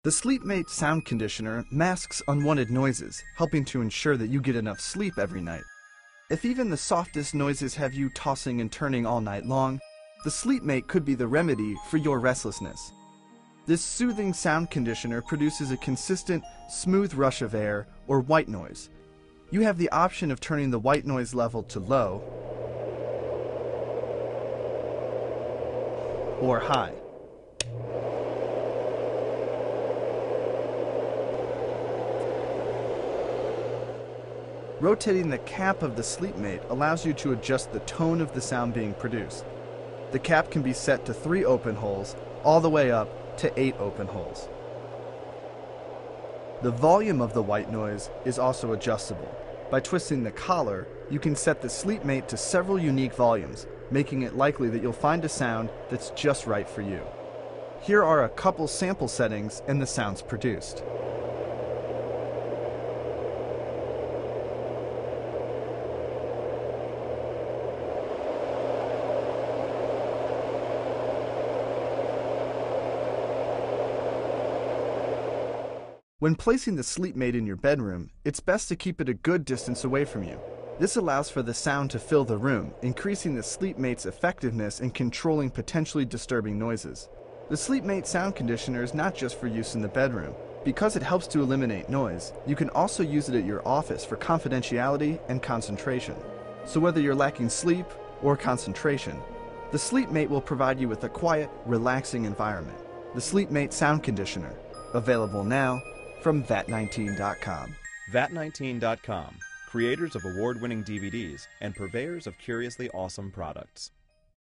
The SleepMate sound conditioner masks unwanted noises, helping to ensure that you get enough sleep every night. If even the softest noises have you tossing and turning all night long, the SleepMate could be the remedy for your restlessness. This soothing sound conditioner produces a consistent, smooth rush of air, or white noise. You have the option of turning the white noise level to low or high. Rotating the cap of the SleepMate allows you to adjust the tone of the sound being produced. The cap can be set to 3 open holes, all the way up to 8 open holes. The volume of the white noise is also adjustable. By twisting the collar, you can set the SleepMate to several unique volumes, making it likely that you'll find a sound that's just right for you. Here are a couple sample settings and the sounds produced. When placing the SleepMate in your bedroom, it's best to keep it a good distance away from you. This allows for the sound to fill the room, increasing the SleepMate's effectiveness in controlling potentially disturbing noises. The SleepMate sound conditioner is not just for use in the bedroom. Because it helps to eliminate noise, you can also use it at your office for confidentiality and concentration. So whether you're lacking sleep or concentration, the SleepMate will provide you with a quiet, relaxing environment. The SleepMate sound conditioner, available now from VAT19.com. VAT19.com, creators of award-winning DVDs and purveyors of curiously awesome products.